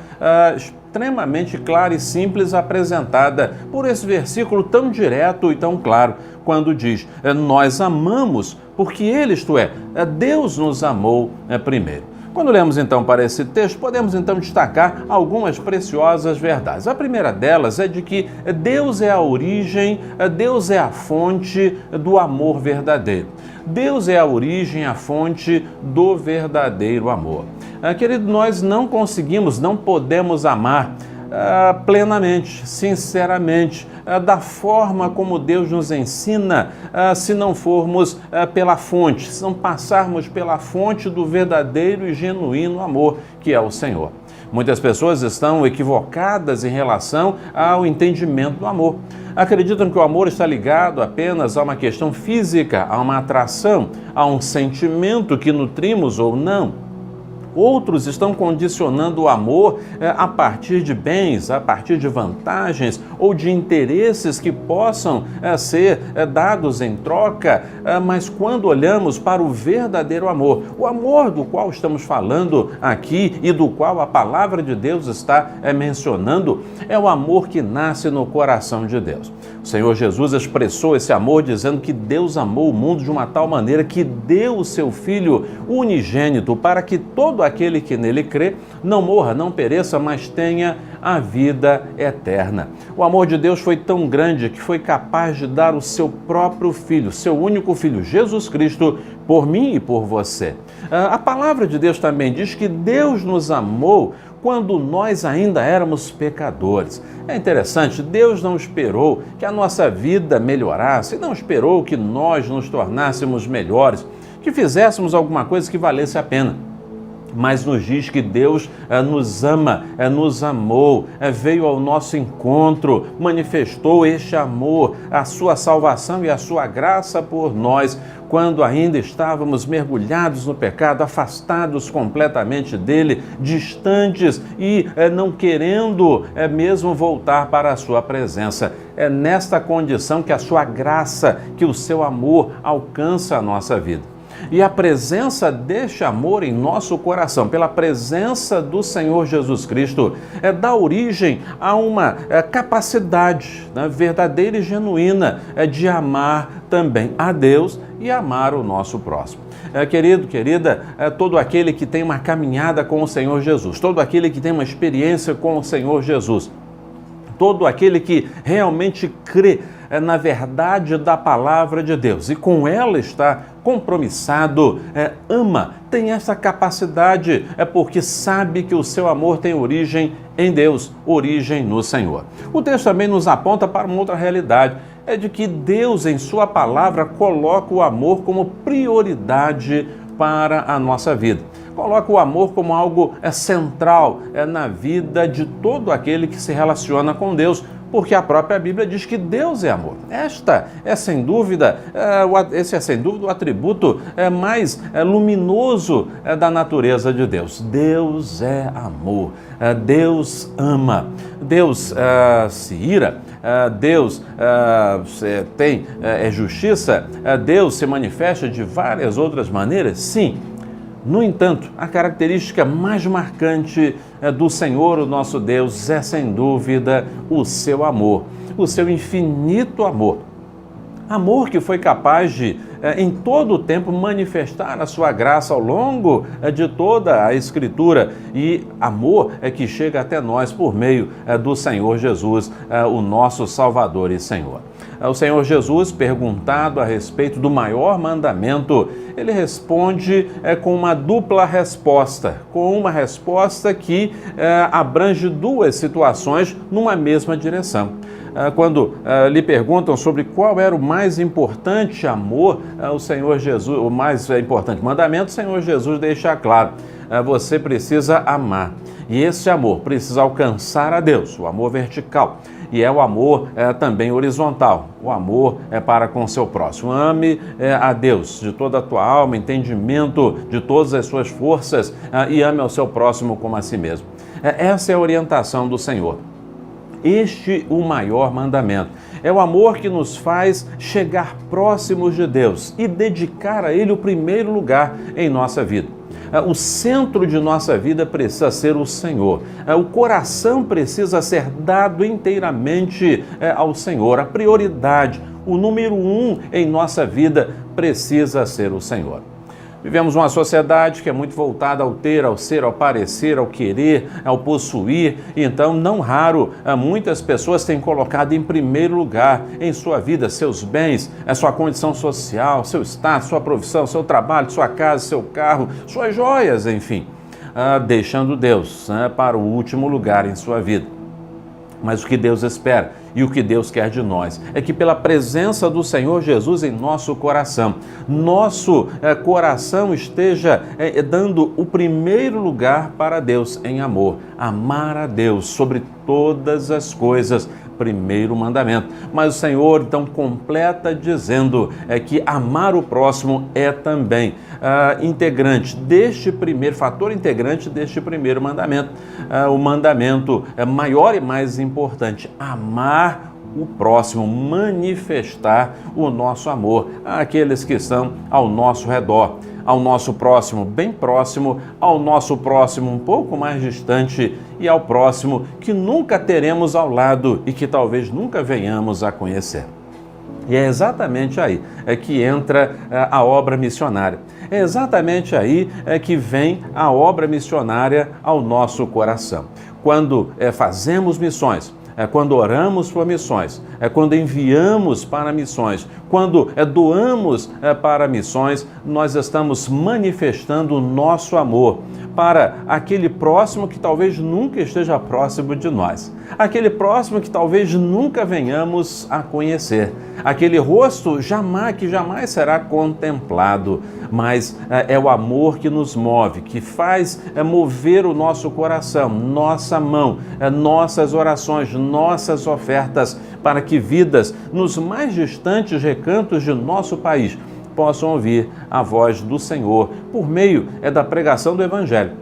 extremamente clara e simples, apresentada por esse versículo tão direto e tão claro, quando diz: nós amamos porque Ele, isto é, Deus nos amou primeiro. Quando lemos então para esse texto, podemos então destacar algumas preciosas verdades. A primeira delas é de que Deus é a origem, Deus é a fonte do amor verdadeiro. Deus é a origem, a fonte do verdadeiro amor. Querido, nós não conseguimos, não podemos amar plenamente, sinceramente, da forma como Deus nos ensina, se não formos pela fonte, se não passarmos pela fonte do verdadeiro e genuíno amor, que é o Senhor. Muitas pessoas estão equivocadas em relação ao entendimento do amor. Acreditam que o amor está ligado apenas a uma questão física, a uma atração, a um sentimento que nutrimos ou não. Outros estão condicionando o amor a partir de bens, a partir de vantagens ou de interesses que possam ser dados em troca, mas quando olhamos para o verdadeiro amor, o amor do qual estamos falando aqui e do qual a palavra de Deus está mencionando, é o amor que nasce no coração de Deus. O Senhor Jesus expressou esse amor dizendo que Deus amou o mundo de uma tal maneira que deu o seu Filho unigênito para que todo aquele que nele crê não morra, não pereça, mas tenha a vida eterna. O amor de Deus foi tão grande que foi capaz de dar o seu próprio Filho, seu único Filho, Jesus Cristo, por mim e por você. A palavra de Deus também diz que Deus nos amou quando nós ainda éramos pecadores. É interessante, Deus não esperou que a nossa vida melhorasse, não esperou que nós nos tornássemos melhores, que fizéssemos alguma coisa que valesse a pena. mas nos diz que Deus nos ama, nos amou, veio ao nosso encontro, manifestou este amor, a sua salvação e a sua graça por nós, quando ainda estávamos mergulhados no pecado, afastados completamente dele, distantes e não querendo mesmo voltar para a sua presença. É nesta condição que a sua graça, que o seu amor alcança a nossa vida. E a presença deste amor em nosso coração, pela presença do Senhor Jesus Cristo, dá origem a uma capacidade verdadeira e genuína de amar também a Deus e amar o nosso próximo. Querido, querida, todo aquele que tem uma caminhada com o Senhor Jesus, todo aquele que tem uma experiência com o Senhor Jesus, todo aquele que realmente crê na verdade da palavra de Deus e com ela está compromissado, ama, tem essa capacidade, porque sabe que o seu amor tem origem em Deus, origem no Senhor. O texto também nos aponta para uma outra realidade, é de que Deus em sua palavra coloca o amor como prioridade para a nossa vida. Coloca o amor como algo central na vida de todo aquele que se relaciona com Deus, porque a própria Bíblia diz que Deus é amor. Esse é sem dúvida o atributo mais luminoso da natureza de Deus. Deus é amor, Deus ama, Deus se ira, Deus tem justiça, Deus se manifesta de várias outras maneiras, sim. No entanto, a característica mais marcante do Senhor, o nosso Deus, é sem dúvida o seu amor, o seu infinito amor. Amor que foi capaz de, em todo o tempo, manifestar a sua graça ao longo de toda a Escritura. E amor que chega até nós por meio do Senhor Jesus, o nosso Salvador e Senhor. O Senhor Jesus, perguntado a respeito do maior mandamento, ele responde com uma dupla resposta, com uma resposta que abrange duas situações numa mesma direção. Quando lhe perguntam sobre qual era o mais importante amor, o Senhor Jesus, o mais importante mandamento, o Senhor Jesus deixa claro, você precisa amar. E esse amor precisa alcançar a Deus, o amor vertical. E é o amor também horizontal, o amor para com o seu próximo. Ame a Deus de toda a tua alma, entendimento, de todas as suas forças e ame ao seu próximo como a si mesmo. Essa é a orientação do Senhor. Este o maior mandamento. É o amor que nos faz chegar próximos de Deus e dedicar a Ele o primeiro lugar em nossa vida. O centro de nossa vida precisa ser o Senhor. O coração precisa ser dado inteiramente ao Senhor. A prioridade, o número 1 em nossa vida precisa ser o Senhor. Vivemos uma sociedade que é muito voltada ao ter, ao ser, ao parecer, ao querer, ao possuir. Então, não raro, muitas pessoas têm colocado em primeiro lugar em sua vida seus bens, a sua condição social, seu status, sua profissão, seu trabalho, sua casa, seu carro, suas joias, enfim, deixando Deus para o último lugar em sua vida. Mas o que Deus espera e o que Deus quer de nós é que pela presença do Senhor Jesus em nosso coração esteja dando o primeiro lugar para Deus em amor. Amar a Deus sobre todas as coisas, primeiro mandamento. Mas o Senhor então completa dizendo que amar o próximo é também integrante deste primeiro, fator integrante deste primeiro mandamento. O mandamento maior e mais importante, amar o próximo, manifestar o nosso amor àqueles que estão ao nosso redor, ao nosso próximo bem próximo, ao nosso próximo um pouco mais distante e ao próximo que nunca teremos ao lado e que talvez nunca venhamos a conhecer. E é exatamente aí que entra a obra missionária. É exatamente aí que vem a obra missionária ao nosso coração. Quando fazemos missões, quando oramos por missões, quando enviamos para missões, quando doamos para missões, nós estamos manifestando o nosso amor para aquele próximo que talvez nunca esteja próximo de nós, aquele próximo que talvez nunca venhamos a conhecer, aquele rosto que jamais será contemplado, mas é o amor que nos move, que faz mover o nosso coração, nossa mão, nossas orações, nossas ofertas, para que vidas nos mais distantes recantos de nosso país possam ouvir a voz do Senhor por meio da pregação do Evangelho,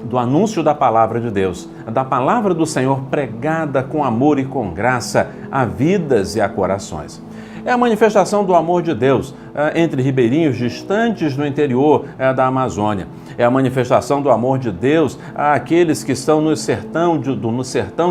do anúncio da palavra de Deus, da palavra do Senhor pregada com amor e com graça a vidas e a corações. É a manifestação do amor de Deus entre ribeirinhos distantes no interior da Amazônia. É a manifestação do amor de Deus àqueles que estão no sertão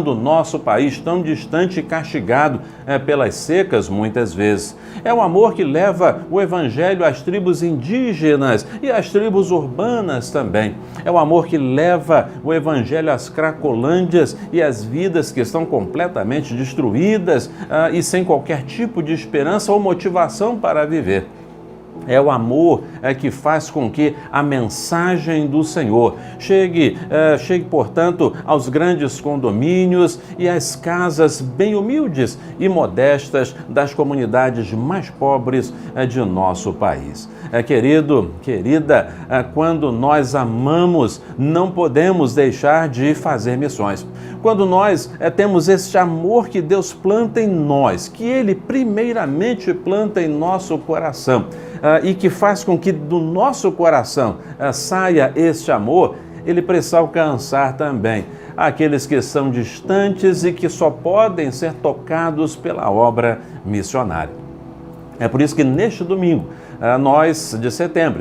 do nosso país, tão distante e castigado pelas secas muitas vezes. É o amor que leva o Evangelho às tribos indígenas e às tribos urbanas também. É o amor que leva o Evangelho às cracolândias e às vidas que estão completamente destruídas e sem qualquer tipo de esperança ou motivação para viver. É o amor que faz com que a mensagem do Senhor chegue, portanto, aos grandes condomínios e às casas bem humildes e modestas das comunidades mais pobres de nosso país. Querido, querida, quando nós amamos, não podemos deixar de fazer missões. Quando nós temos esse amor que Deus planta em nós, que Ele primeiramente planta em nosso coração, e que faz com que do nosso coração saia este amor, ele precisa alcançar também aqueles que são distantes e que só podem ser tocados pela obra missionária. É por isso que neste domingo,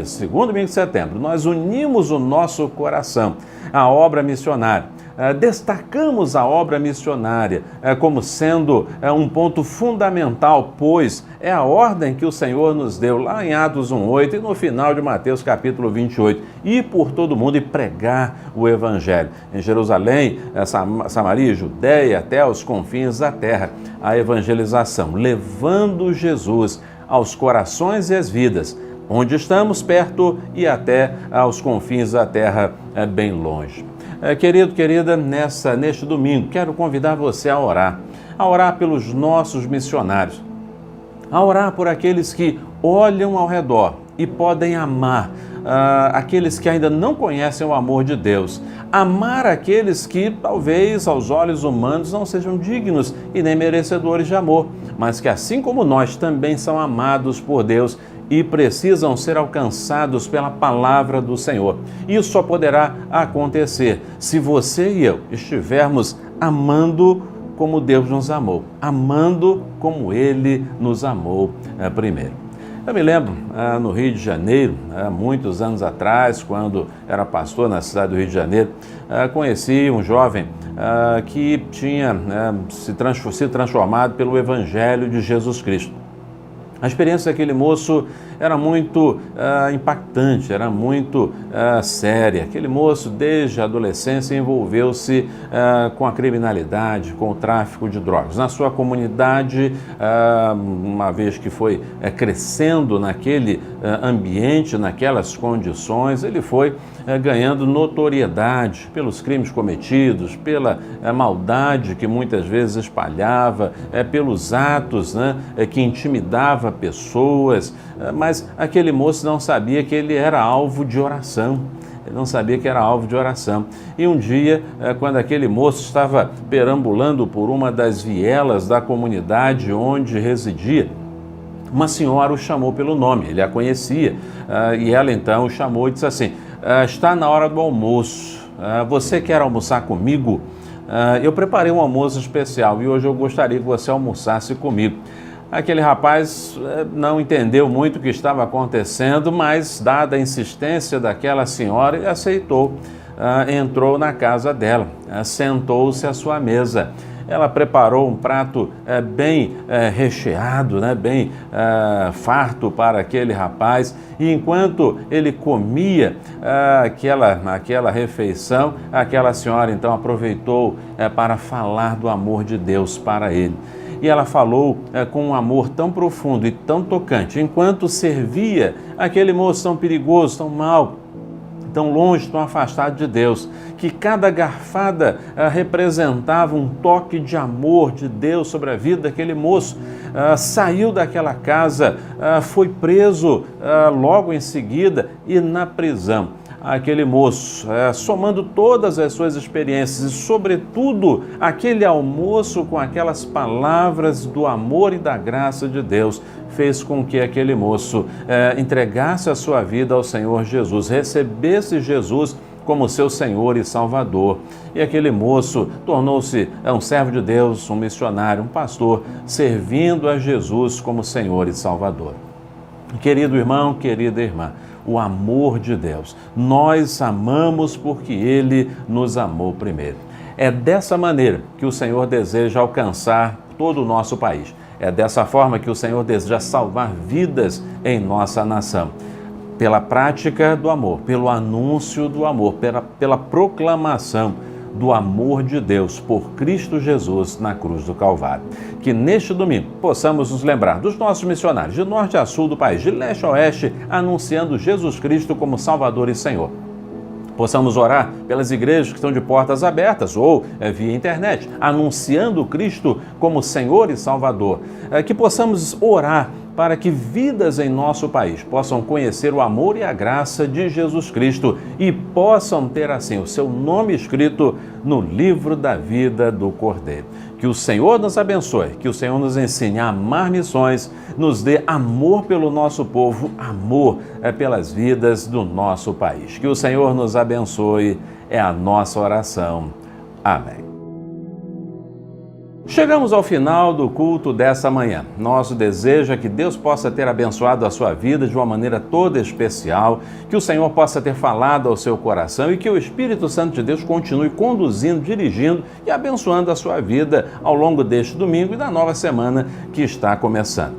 segundo domingo de setembro, nós unimos o nosso coração à obra missionária. Destacamos a obra missionária como sendo um ponto fundamental, pois é a ordem que o Senhor nos deu lá em Atos 1:8 e no final de Mateus capítulo 28, ir por todo mundo e pregar o Evangelho. Em Jerusalém, Samaria e Judéia, até aos confins da terra, a evangelização, levando Jesus aos corações e às vidas, onde estamos perto e até aos confins da terra, bem longe. Querido, querida, neste domingo, quero convidar você a orar pelos nossos missionários, a orar por aqueles que olham ao redor e podem amar aqueles que ainda não conhecem o amor de Deus, amar aqueles que talvez aos olhos humanos não sejam dignos e nem merecedores de amor, mas que assim como nós também são amados por Deus e precisam ser alcançados pela palavra do Senhor. Isso só poderá acontecer se você e eu estivermos amando como Deus nos amou, amando como Ele nos amou primeiro. Eu me lembro, no Rio de Janeiro, muitos anos atrás, quando era pastor na cidade do Rio de Janeiro, conheci um jovem que tinha se transformado pelo Evangelho de Jesus Cristo. A experiência daquele moço era muito impactante, era muito séria. Aquele moço, desde a adolescência, envolveu-se com a criminalidade, com o tráfico de drogas. Na sua comunidade, uma vez que foi crescendo naquele ambiente, naquelas condições, ele foi ganhando notoriedade pelos crimes cometidos, pela maldade que muitas vezes espalhava, pelos atos que intimidava pessoas, mas aquele moço não sabia que ele era alvo de oração. Ele não sabia que era alvo de oração. E um dia, quando aquele moço estava perambulando por uma das vielas da comunidade onde residia, uma senhora o chamou pelo nome, ele a conhecia, e ela então o chamou e disse assim: está na hora do almoço, você quer almoçar comigo? Eu preparei um almoço especial e hoje eu gostaria que você almoçasse comigo. Aquele rapaz não entendeu muito o que estava acontecendo, mas, dada a insistência daquela senhora, ele aceitou. Entrou na casa dela, sentou-se à sua mesa. Ela preparou um prato bem recheado, bem farto para aquele rapaz. E enquanto ele comia aquela refeição, aquela senhora então aproveitou para falar do amor de Deus para ele. E ela falou com um amor tão profundo e tão tocante, enquanto servia aquele moço tão perigoso, tão mau. tão longe, tão afastado de Deus, que cada garfada representava um toque de amor de Deus sobre a vida daquele moço. Saiu daquela casa, foi preso logo em seguida e na prisão. Aquele moço, somando todas as suas experiências e, sobretudo, aquele almoço com aquelas palavras do amor e da graça de Deus, fez com que aquele moço entregasse a sua vida ao Senhor Jesus, recebesse Jesus como seu Senhor e Salvador. E aquele moço tornou-se um servo de Deus, um missionário, um pastor, servindo a Jesus como Senhor e Salvador. Querido irmão, querida irmã, o amor de Deus. Nós amamos porque Ele nos amou primeiro. É dessa maneira que o Senhor deseja alcançar todo o nosso país. É dessa forma que o Senhor deseja salvar vidas em nossa nação. Pela prática do amor, pelo anúncio do amor, pela proclamação do amor de Deus por Cristo Jesus na cruz do Calvário. Que neste domingo possamos nos lembrar dos nossos missionários de norte a sul do país, de leste a oeste, anunciando Jesus Cristo como Salvador e Senhor. Possamos orar pelas igrejas que estão de portas abertas ou via internet, anunciando Cristo como Senhor e Salvador. Que possamos orar para que vidas em nosso país possam conhecer o amor e a graça de Jesus Cristo e possam ter assim o seu nome escrito no livro da vida do Cordeiro. Que o Senhor nos abençoe, que o Senhor nos ensine a amar missões, nos dê amor pelo nosso povo, amor pelas vidas do nosso país. Que o Senhor nos abençoe, é a nossa oração. Amém. Chegamos ao final do culto dessa manhã. Nosso desejo é que Deus possa ter abençoado a sua vida de uma maneira toda especial, que o Senhor possa ter falado ao seu coração e que o Espírito Santo de Deus continue conduzindo, dirigindo e abençoando a sua vida ao longo deste domingo e da nova semana que está começando.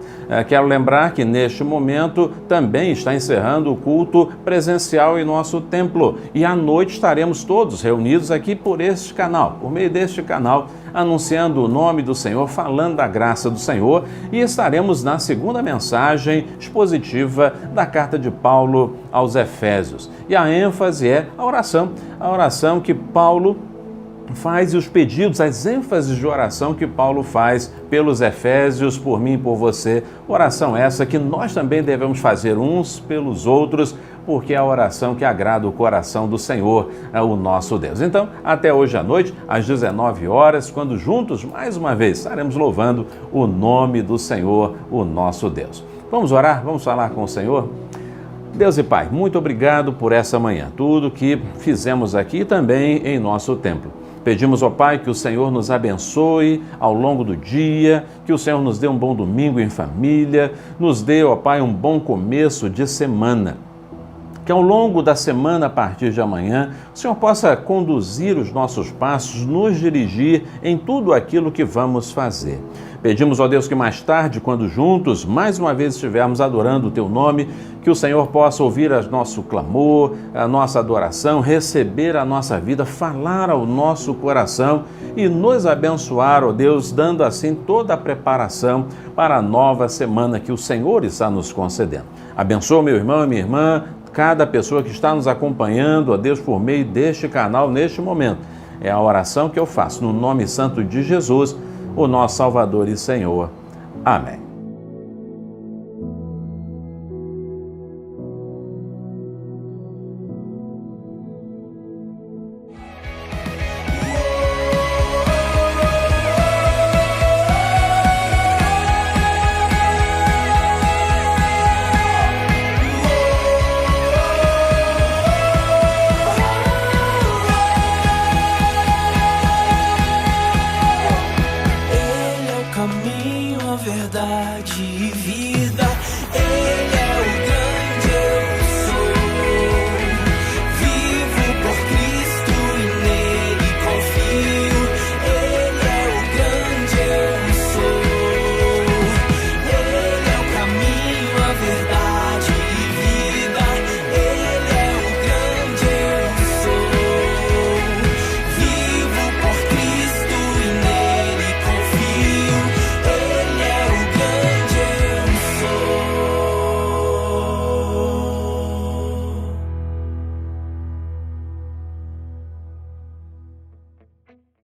Quero lembrar que neste momento também está encerrando o culto presencial em nosso templo e à noite estaremos todos reunidos aqui por este canal, por meio deste canal, anunciando o nome do Senhor, falando da graça do Senhor, e estaremos na segunda mensagem expositiva da carta de Paulo aos Efésios. E a ênfase é a oração que Paulo faz e os pedidos, as ênfases de oração que Paulo faz pelos Efésios, por mim e por você. Oração essa que nós também devemos fazer uns pelos outros, porque é a oração que agrada o coração do Senhor, o nosso Deus. Então, até hoje à noite, às 19 horas, quando juntos, mais uma vez, estaremos louvando o nome do Senhor, o nosso Deus. Vamos orar? Vamos falar com o Senhor? Deus e Pai, muito obrigado por essa manhã, tudo que fizemos aqui também em nosso templo. Pedimos, ó Pai, que o Senhor nos abençoe ao longo do dia, que o Senhor nos dê um bom domingo em família, nos dê, ó Pai, um bom começo de semana. Que ao longo da semana, a partir de amanhã, o Senhor possa conduzir os nossos passos, nos dirigir em tudo aquilo que vamos fazer. Pedimos, ó Deus, que mais tarde, quando juntos, mais uma vez estivermos adorando o Teu nome, que o Senhor possa ouvir o nosso clamor, a nossa adoração, receber a nossa vida, falar ao nosso coração e nos abençoar, ó Deus, dando assim toda a preparação para a nova semana que o Senhor está nos concedendo. Abençoa meu irmão e minha irmã, cada pessoa que está nos acompanhando, ó Deus, por meio deste canal, neste momento. É a oração que eu faço no nome santo de Jesus, o nosso Salvador e Senhor. Amém.